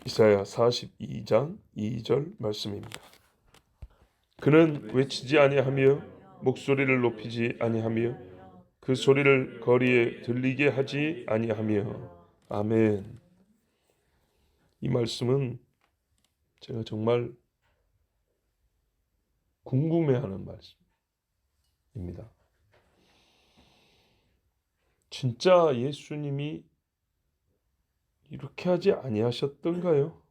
이사야 42장 2절 말씀입니다. 그는 외치지 아니하며 목소리를 높이지 아니하며 그 소리를 거리에 들리게 하지 아니하며. 아멘. 이 말씀은 제가 정말 궁금해하는 말씀입니다. 진짜 예수님이 이렇게 하지 아니하셨던가요?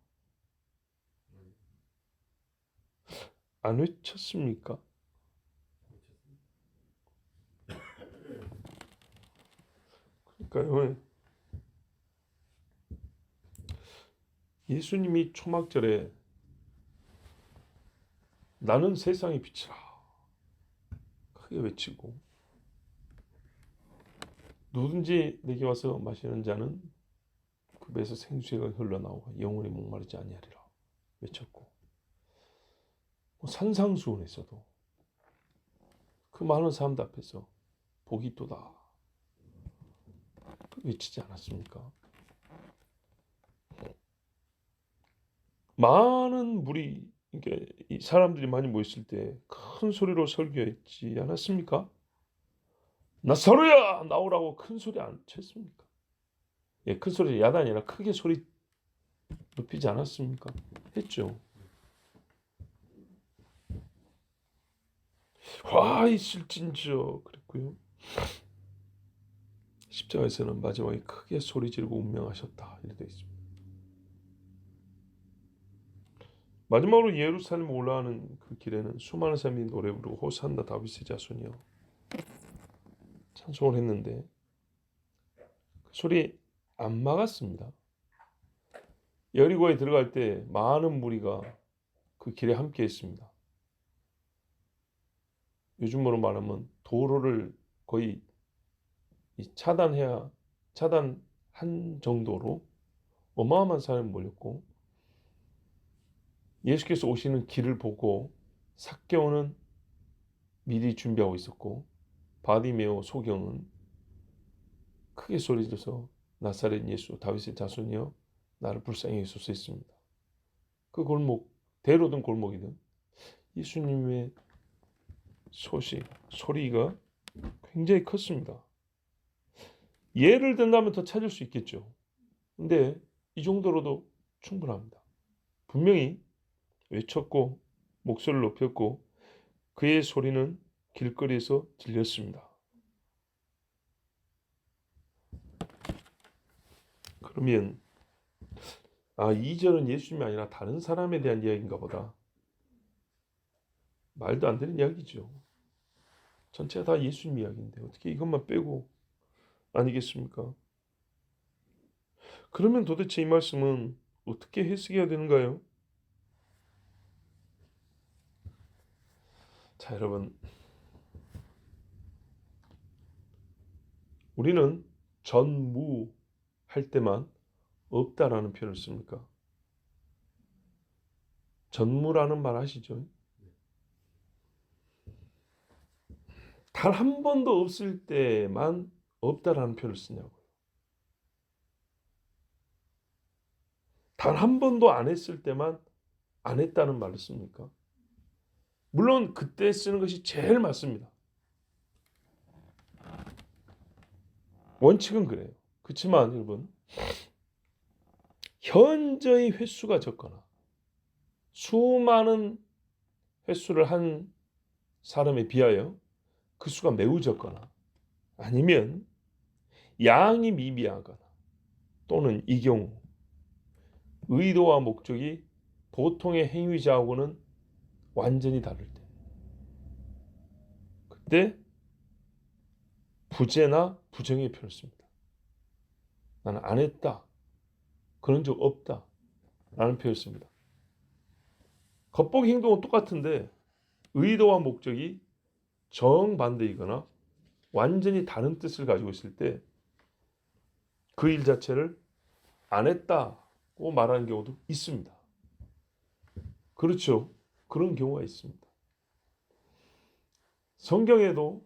안 외쳤습니까? 그러니까요. 예수님이 초막절에 나는 세상의 빛이라 크게 외치고, 누구든지 내게 와서 마시는 자는 그 배에서 생수가 흘러나오고 영원히 목마르지 아니하리라 외쳤고, 산상수훈에서도 그 많은 사람들 앞에서 복이 있도다 외치지 않았습니까? 많은 무리, 그러니까 이 사람들이 많이 모였을 때 큰 소리로 설교했지 않았습니까? 나사로야 나오라고 큰 소리 안 쳤습니까? 예, 큰 소리 야단이 아니라 크게 소리 높이지 않았습니까? 했죠. 화 있을진저 그랬고요. 십자가에서는 마지막에 크게 소리 지르고 운명하셨다 이렇게 되어 있습니다. 마지막으로 예루살렘 올라가는 그 길에는 수많은 사람이 노래 부르고 호산나 다윗의 자손이여 찬송을 했는데 그 소리 안 막았습니다. 여리고에 들어갈 때 많은 무리가 그 길에 함께 했습니다. 요즘으로 말하면 도로를 거의 차단한 정도로 어마어마한 사람이 몰렸고, 예수께서 오시는 길을 보고 삭개오는 미리 준비하고 있었고, 바디메오 소경은 크게 소리져서 나사렛 예수 다윗의 자손이여 나를 불쌍히 여기소서 했습니다. 그 골목, 대로든 골목이든 예수님의 소리가 굉장히 컸습니다. 예를 든다면 더 찾을 수 있겠죠. 근데 이 정도로도 충분합니다. 분명히 외쳤고 목소리를 높였고 그의 소리는 길거리에서 들렸습니다. 그러면 2절은 예수님이 아니라 다른 사람에 대한 이야기인가 보다. 말도 안 되는 이야기죠. 전체가 다 예수님 이야기인데 어떻게 이것만 빼고 아니겠습니까? 그러면 도대체 이 말씀은 어떻게 해석해야 되는가요? 자, 여러분, 우리는 전무 할 때만 없다라는 표현을 씁니까? 전무라는 말 아시죠? 단 한 번도 없을 때만 없다라는 표현을 쓰냐고요. 단 한 번도 안 했을 때만 안 했다는 말을 씁니까? 물론 그때 쓰는 것이 제일 맞습니다. 원칙은 그래요. 그렇지만 여러분, 현저히 횟수가 적거나 수많은 횟수를 한 사람에 비하여 그 수가 매우 적거나 아니면 양이 미비하거나 또는 이 경우 의도와 목적이 보통의 행위자하고는 완전히 다를 때, 그때 부재나 부정의 표현을 씁니다. 나는 안 했다, 그런 적 없다 라는 표현을 씁니다. 겉보기 행동은 똑같은데 의도와 목적이 정반대이거나 완전히 다른 뜻을 가지고 있을 때 그 일 자체를 안 했다고 말하는 경우도 있습니다. 그렇죠. 그런 경우가 있습니다. 성경에도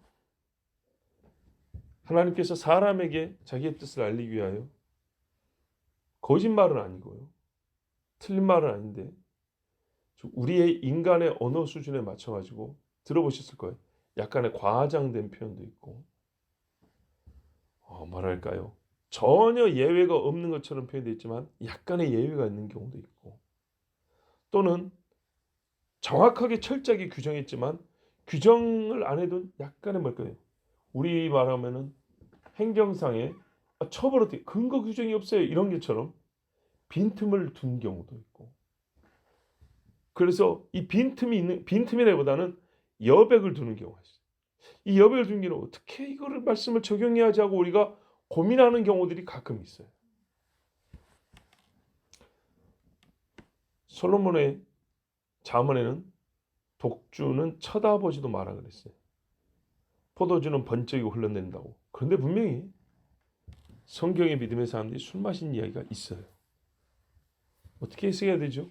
하나님께서 사람에게 자기의 뜻을 알리기 위하여 거짓말은 아니고요, 틀린 말은 아닌데 우리의 인간의 언어 수준에 맞춰가지고 들어보셨을 거예요. 약간의 과장된 표현도 있고 뭐랄까요? 전혀 예외가 없는 것처럼 표현되어 있지만 약간의 예외가 있는 경우도 있고 또는 정확하게 철저하게 규정했지만 규정을 안 해도 약간의 뭘까요? 우리 말하면은 행정상에 처벌 어떻게 근거 규정이 없어요 이런 것처럼 빈틈을 둔 경우도 있고 그래서 이 빈틈이라기보다는 여백을 두는 경우가 있어요. 이 여백을 두는 경우 어떻게 이거를 말씀을 적용해야지 하고 우리가 고민하는 경우들이 가끔 있어요. 솔로몬의 잠언에는 독주는 쳐다보지도 마라 그랬어요. 포도주는 번쩍이고 흘러낸다고. 그런데 분명히 성경의 믿음의 사람들이 술 마신 이야기가 있어요. 어떻게 해석해야 되죠?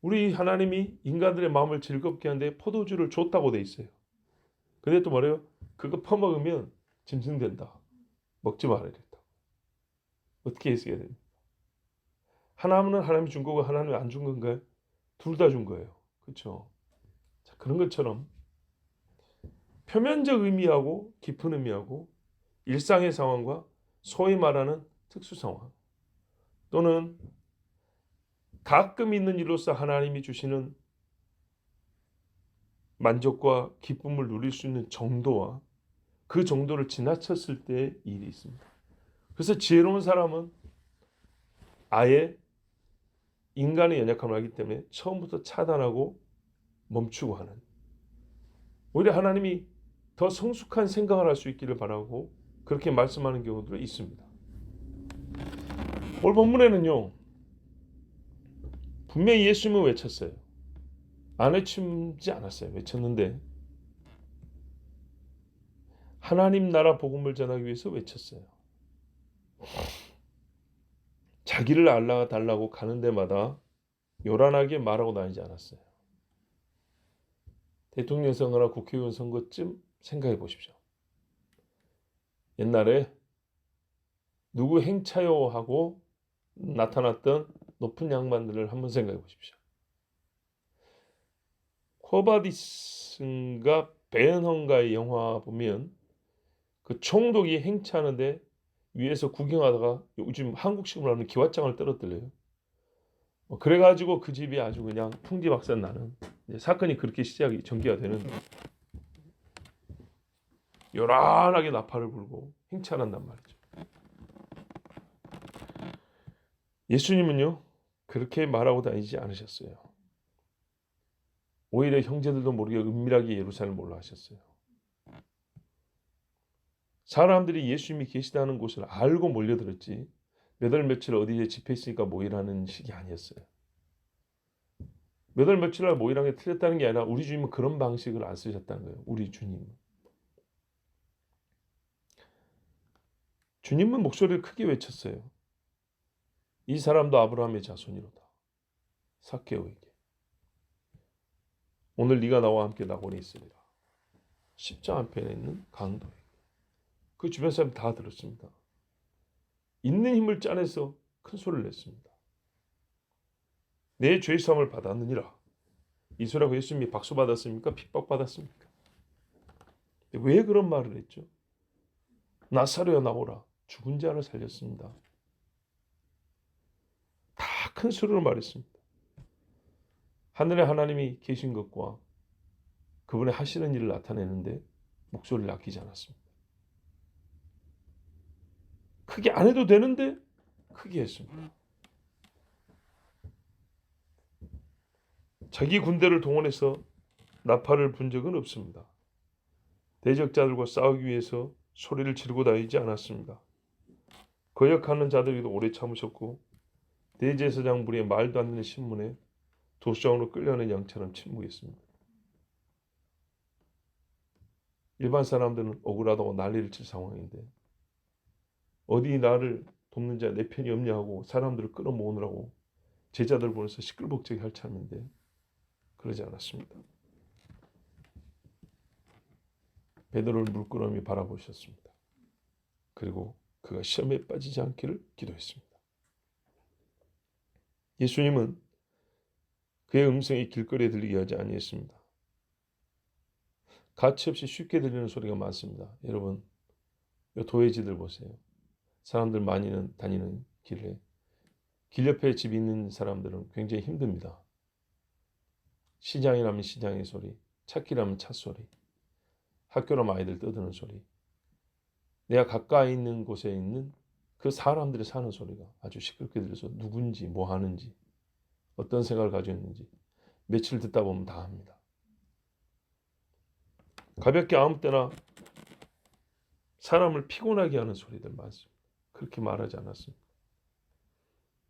우리 하나님이 인간들의 마음을 즐겁게 하는데 포도주를 줬다고 돼 있어요. 근데 또 뭐래요? 그거 퍼먹으면 짐승된다. 먹지 말아야 된다. 어떻게 해석해야 됩니까? 하나님은 하나님이 준 거고 하나님이 안 준 건가요? 둘 다 준 거예요. 그렇죠? 자, 그런 것처럼 표면적 의미하고 깊은 의미하고 일상의 상황과 소위 말하는 특수 상황 또는 가끔 있는 일로서 하나님이 주시는 만족과 기쁨을 누릴 수 있는 정도와 그 정도를 지나쳤을 때의 일이 있습니다. 그래서 지혜로운 사람은 아예 인간의 연약함을 알기 때문에 처음부터 차단하고 멈추고 하는 오히려 하나님이 더 성숙한 생각을 할 수 있기를 바라고 그렇게 말씀하는 경우도 있습니다. 오늘 본문에는요. 분명히 예수님은 외쳤어요. 안 외치지 않았어요. 외쳤는데 하나님 나라 복음을 전하기 위해서 외쳤어요. 자기를 알아달라고 가는 데마다 요란하게 말하고 다니지 않았어요. 대통령 선거나 국회의원 선거쯤 생각해 보십시오. 옛날에 누구 행차요 하고 나타났던 높은 양반들을 한번 생각해 보십시오. 코바디스인가 베언헌가의 영화 보면 그 총독이 행차하는데 위에서 구경하다가 요즘 한국식으로 하면 기왓장을 떨어뜨려요. 그래가지고 그 집이 아주 그냥 풍지박산 나는 사건이 그렇게 시작이 전개가 되는 요란하게 나팔을 불고 행차한단 말이죠. 예수님은요 그렇게 말하고 다니지 않으셨어요. 오히려 형제들도 모르게 은밀하게 예루살렘을 올라가셨어요. 사람들이 예수님이 계시다는 곳을 알고 몰려들었지 몇 월 며칠 어디에 집회 있으니까 모이라는 식이 아니었어요. 몇 월 며칠 날 모이라는 게 틀렸다는 게 아니라 우리 주님은 그런 방식을 안 쓰셨다는 거예요. 우리 주님은 목소리를 크게 외쳤어요. 이 사람도 아브라함의 자손이로다. 삭개오에게 오늘 네가 나와 함께 낙원에 있으리라. 십장 한편에 있는 강도에게 그 주변 사람 다 들었습니다. 있는 힘을 짜내서 큰 소리를 냈습니다. 내 죄 사함을 받았느니라. 이 소리하고 예수님이 박수 받았습니까? 핍박 받았습니까? 왜 그런 말을 했죠? 나사로야 나오라. 죽은 자를 살렸습니다. 다 큰 소리로 말했습니다. 하늘에 하나님이 계신 것과 그분의 하시는 일을 나타내는데 목소리를 아끼지 않았습니다. 크게 안 해도 되는데 크게 했습니다. 자기 군대를 동원해서 나팔을 분 적은 없습니다. 대적자들과 싸우기 위해서 소리를 지르고 다니지 않았습니다. 거역하는 자들에게도 오래 참으셨고 대제사장 무리의 말도 안 되는 신문에 도시장으로 끌려낸 양처럼 침묵했습니다. 일반 사람들은 억울하다고 난리를 칠 상황인데 어디 나를 돕는 자 내 편이 없냐 하고 사람들을 끌어모으느라고 제자들 보내서 시끌벅적이 할 참인데 그러지 않았습니다. 베드로를 물끄러미 바라보셨습니다. 그리고 그가 시험에 빠지지 않기를 기도했습니다. 예수님은 그의 음성이 길거리에 들리게 하지 아니했습니다. 가치없이 쉽게 들리는 소리가 많습니다. 여러분, 이 도회지들 보세요. 사람들 많이 다니는 길에 길 옆에 집 있는 사람들은 굉장히 힘듭니다. 시장이라면 시장의 소리, 찾기라면 찻소리, 학교라면 아이들 떠드는 소리, 내가 가까이 있는 곳에 있는 그 사람들이 사는 소리가 아주 시끄럽게 들려서 누군지 뭐 하는지 어떤 생각을 가지고 있는지 며칠 듣다 보면 다 합니다. 가볍게 아무 때나 사람을 피곤하게 하는 소리들 많습니다. 그렇게 말하지 않았습니다.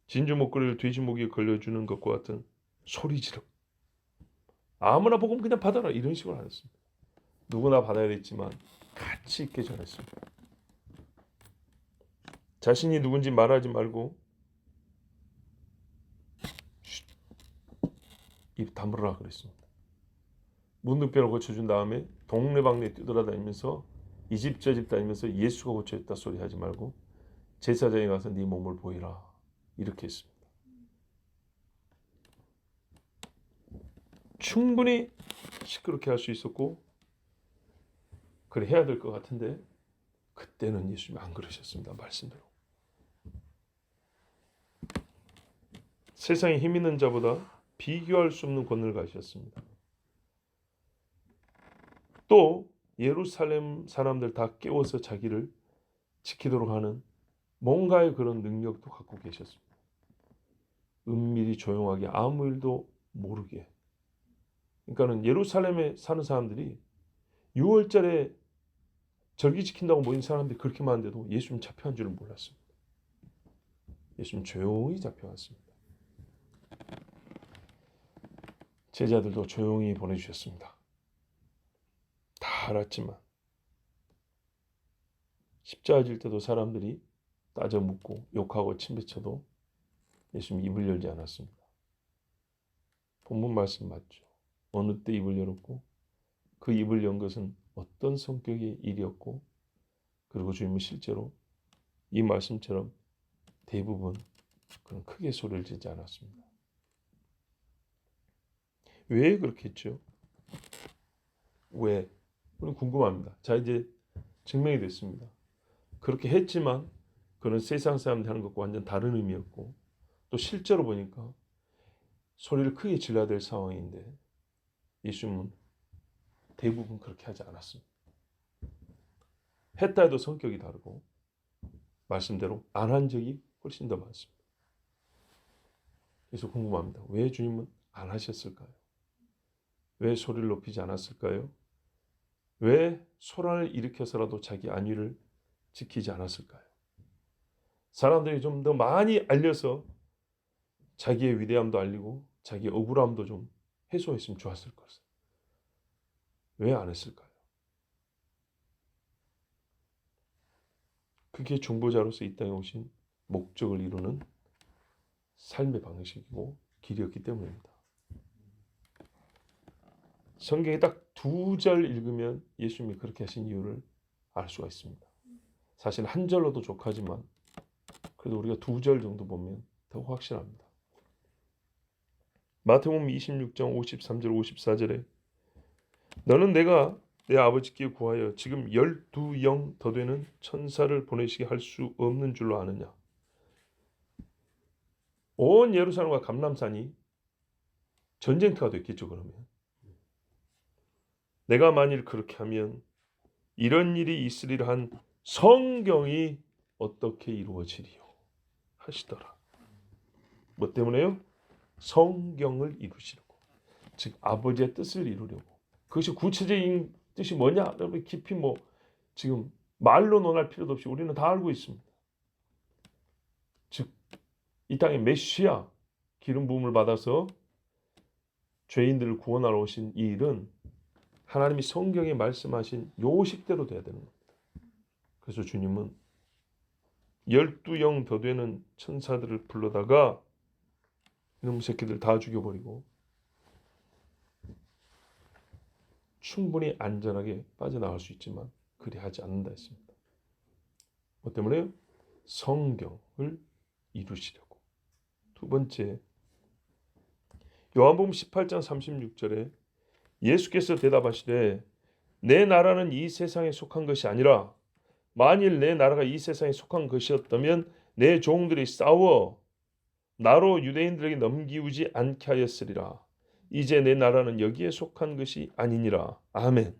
진주 목걸이를 돼지 목에 걸려주는 것과 같은 소리 지르 아무나 보고 그냥 받아라 이런 식으로 안 했습니다. 누구나 받아야 됐지만 가치 있게 전했습니다. 자신이 누군지 말하지 말고 입 다물으라 그랬습니다. 문둥병을 고쳐준 다음에 동네방네 뛰돌아다니면서 이 집 저 집 다니면서 예수가 고쳐줬다 소리 하지 말고 제사장에 가서 네 몸을 보이라 이렇게 했습니다. 충분히 시끄럽게 할 수 있었고 그래 해야 될 것 같은데 그때는 예수님이 안 그러셨습니다. 말씀대로. 세상에 힘 있는 자보다 비교할 수 없는 권능을 가지셨습니다. 또 예루살렘 사람들 다 깨워서 자기를 지키도록 하는 뭔가의 그런 능력도 갖고 계셨습니다. 은밀히 조용하게 아무 일도 모르게. 그러니까는 예루살렘에 사는 사람들이 6월절에 절기 지킨다고 모인 사람들이 그렇게 많은데도 예수님 잡혀간 줄은 몰랐습니다. 예수님 조용히 잡혀갔습니다. 제자들도 조용히 보내주셨습니다. 다 알았지만 십자가 질 때도 사람들이 따져 묻고 욕하고 침뱉어도 예수님 입을 열지 않았습니다. 본문 말씀 맞죠? 어느 때 입을 열었고 그 입을 연 것은 어떤 성격의 일이었고 그리고 주님은 실제로 이 말씀처럼 대부분 그런 크게 소리를 지지 않았습니다. 왜 그렇게 했죠? 왜? 우리는 궁금합니다. 자, 이제 증명이 됐습니다. 그렇게 했지만 그는 세상 사람들이 하는 것과 완전 다른 의미였고 또 실제로 보니까 소리를 크게 질러야 될 상황인데 예수님은 대부분 그렇게 하지 않았습니다. 했다 해도 성격이 다르고 말씀대로 안 한 적이 훨씬 더 많습니다. 그래서 궁금합니다. 왜 주님은 안 하셨을까요? 왜 소리를 높이지 않았을까요? 왜 소란을 일으켜서라도 자기 안위를 지키지 않았을까요? 사람들이 좀 더 많이 알려서 자기의 위대함도 알리고 자기의 억울함도 좀 해소했으면 좋았을 것을. 왜 안 했을까요? 그게 중보자로서 이 땅에 오신 목적을 이루는 삶의 방식이고 길이었기 때문입니다. 성경에 딱 2절 읽으면 예수님이 그렇게 하신 이유를 알 수가 있습니다. 사실 한 절로도 족하지만 그래도 우리가 2절 정도 보면 더 확실합니다. 마태복음 26장 53절 54절에 너는 내가 내 아버지께 구하여 지금 12영 더 되는 천사를 보내시게 할 수 없는 줄로 아느냐. 온 예루살렘과 감람산이 전쟁터가 됐겠죠. 그러면 내가 만일 그렇게 하면 이런 일이 있으리라 한 성경이 어떻게 이루어지리요 하시더라. 뭐 때문에요? 성경을 이루시려고. 즉 아버지의 뜻을 이루려고. 그것이 구체적인 뜻이 뭐냐? 여러분 깊이 뭐 지금 말로 논할 필요도 없이 우리는 다 알고 있습니다. 즉 이 땅에 메시아 기름 부음을 받아서 죄인들을 구원하러 오신 이 일은 하나님이 성경에 말씀하신 요식대로 돼야 되는 겁니다. 그래서 주님은 12영 더 되는 천사들을 불러다가 이놈 새끼들 다 죽여버리고 충분히 안전하게 빠져나갈 수 있지만 그리 하지 않는다 했습니다. 뭐 때문에요? 성경을 이루시려고. 두 번째, 요한복음 18장 36절에 예수께서 대답하시되 내 나라는 이 세상에 속한 것이 아니라 만일 내 나라가 이 세상에 속한 것이었다면 내 종들이 싸워 나로 유대인들에게 넘기우지 않게 하였으리라. 이제 내 나라는 여기에 속한 것이 아니니라. 아멘.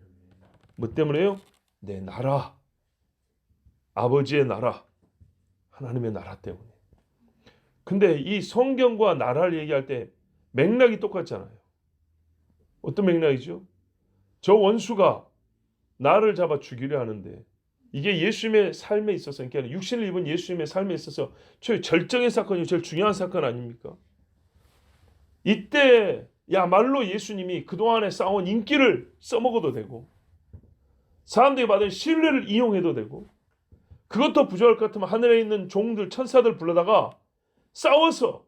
뭐 때문에요? 내 나라, 아버지의 나라, 하나님의 나라 때문에. 근데 이 성경과 나라를 얘기할 때 맥락이 똑같잖아요. 어떤 맥락이죠? 저 원수가 나를 잡아 죽이려 하는데 이게 예수님의 삶에 있어서, 그러니까 육신을 입은 예수님의 삶에 있어서 최 절정의 사건이고 제일 중요한 사건 아닙니까? 이때야말로 예수님이 그동안에 쌓아온 인기를 써먹어도 되고 사람들이 받은 신뢰를 이용해도 되고 그것도 부족할 것 같으면 하늘에 있는 종들, 천사들 불러다가 싸워서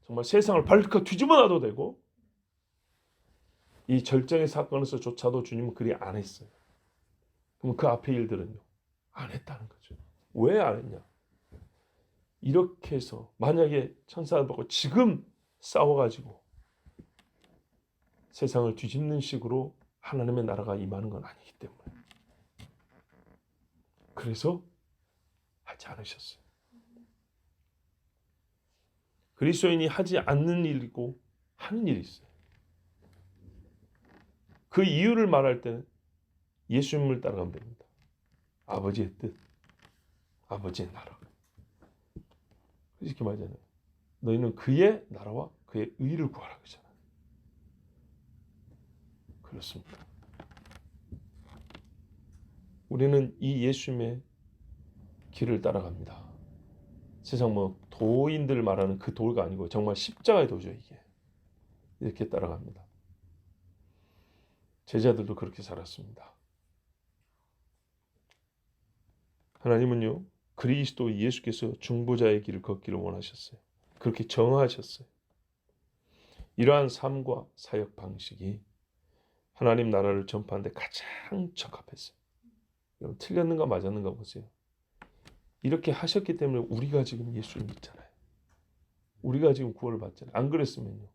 정말 세상을 발칵 뒤집어 놔도 되고 이 절정의 사건에서조차도 주님은 그리 안 했어요. 그럼 그 앞에 일들은요? 안 했다는 거죠. 왜 안 했냐? 이렇게 해서 만약에 천사들 보고 지금 싸워가지고 세상을 뒤집는 식으로 하나님의 나라가 임하는 건 아니기 때문에 그래서 하지 않으셨어요. 그리스도인이 하지 않는 일이고 하는 일이 있어요. 그 이유를 말할 때는 예수님을 따라가면 됩니다. 아버지의 뜻, 아버지의 나라. 이렇게 말하잖아요. 너희는 그의 나라와 그의 의를 구하라 그러잖아요. 그렇습니다. 우리는 이 예수님의 길을 따라갑니다. 세상 뭐 도인들 말하는 그 도가 아니고 정말 십자가의 도죠. 이게 이렇게 따라갑니다. 제자들도 그렇게 살았습니다. 하나님은요 그리스도 예수께서 중보자의 길을 걷기를 원하셨어요. 그렇게 정하셨어요. 이러한 삶과 사역 방식이 하나님 나라를 전파하는 데 가장 적합했어요. 여러분 틀렸는가 맞았는가 보세요. 이렇게 하셨기 때문에 우리가 지금 예수를 믿잖아요. 우리가 지금 구원을 받잖아요. 안 그랬으면요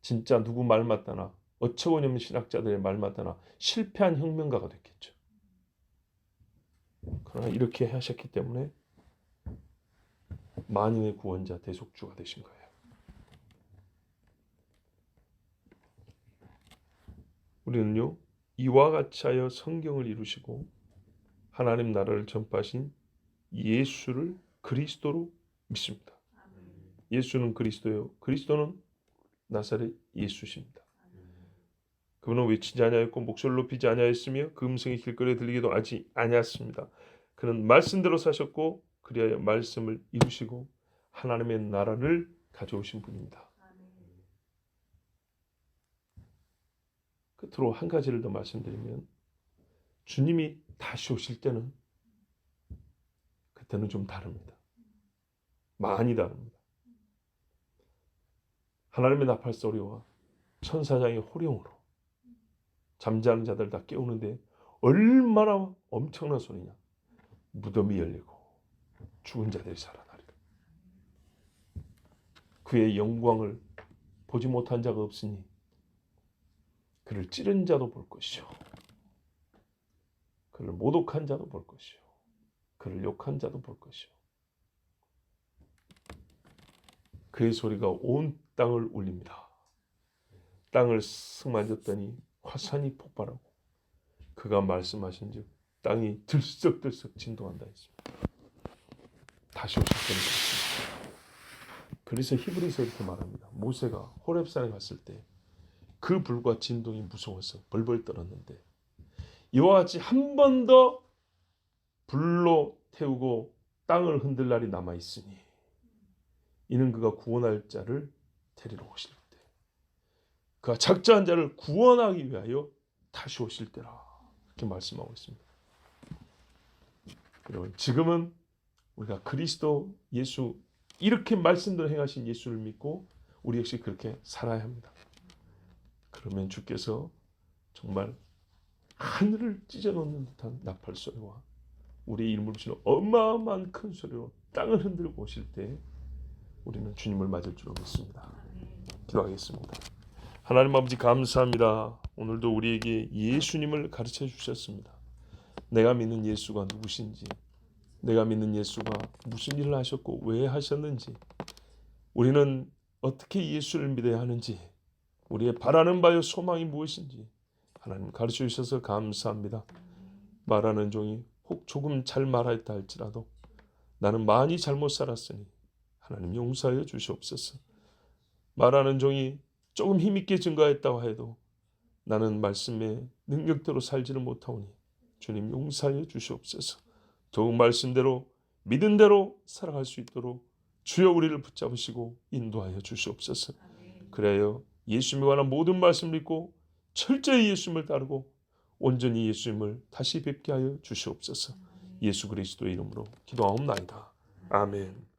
진짜 누구 말 맞다나 어처구니없는 신학자들의 말 맞다나 실패한 혁명가가 됐겠죠. 그러나 이렇게 하셨기 때문에 만인의 구원자 대속주가 되신 거예요. 우리는요 이와 같이 하여 성경을 이루시고 하나님 나라를 전파하신 예수를 그리스도로 믿습니다. 예수는 그리스도요 그리스도는 나사렛 예수십니다. 그분은 외치지 아니하였고 목소리를 높이지 아니하였으며 그 음성이 길거리에 들리기도 하지 아니하였습니다. 그는 말씀대로 사셨고 그리하여 말씀을 이루시고 하나님의 나라를 가져오신 분입니다. 끝으로 한 가지를 더 말씀드리면 주님이 다시 오실 때는 그때는 좀 다릅니다. 많이 다릅니다. 하나님의 나팔 소리와 천사장의 호령으로 잠자는 자들 다 깨우는데 얼마나 엄청난 소리냐. 무덤이 열리고 죽은 자들이 살아나리라. 그의 영광을 보지 못한 자가 없으니 그를 찌른 자도 볼 것이요 그를 모독한 자도 볼 것이요 그를 욕한 자도 볼 것이요 그의 소리가 온 땅을 울립니다. 땅을 쓱 만졌더니 화산이 폭발하고 그가 말씀하신 즉 땅이 들썩들썩 진동한다 했습니다. 다시 오실 때는 그렇습니다. 그래서 히브리서 이렇게 말합니다. 모세가 호렙산에 갔을 때 그 불과 진동이 무서워서 벌벌 떨었는데 이와 같이 한 번 더 불로 태우고 땅을 흔들 날이 남아있으니 이는 그가 구원할 자를 데리러 오실 때 그가 작자한 자를 구원하기 위하여 다시 오실 때라 이렇게 말씀하고 있습니다. 여러분 지금은 우리가 그리스도 예수 이렇게 말씀대로 행하신 예수를 믿고 우리 역시 그렇게 살아야 합니다. 그러면 주께서 정말 하늘을 찢어놓는 듯한 나팔 소리와 우리의 이름을 부르시는 어마어마한 큰 소리로 땅을 흔들고 오실 때 우리는 주님을 맞을 줄로 믿습니다. 기도하겠습니다. 하나님 아버지 감사합니다. 오늘도 우리에게 예수님을 가르쳐 주셨습니다. 내가 믿는 예수가 누구신지, 내가 믿는 예수가 무슨 일을 하셨고 왜 하셨는지, 우리는 어떻게 예수를 믿어야 하는지, 우리의 바라는 바요 소망이 무엇인지 하나님 가르쳐 주셔서 감사합니다. 말하는 종이 혹 조금 잘 말하였다 할지라도 나는 많이 잘못 살았으니 하나님 용서하여 주시옵소서. 말하는 종이 조금 힘있게 증거했다고 해도 나는 말씀의 능력대로 살지를 못하오니 주님 용서하여 주시옵소서. 더욱 말씀대로 믿은 대로 살아갈 수 있도록 주여 우리를 붙잡으시고 인도하여 주시옵소서. 그래요 예수님에 관한 모든 말씀을 믿고 철저히 예수님을 따르고 온전히 예수님을 다시 뵙게 하여 주시옵소서. 예수 그리스도의 이름으로 기도하옵나이다. 아멘.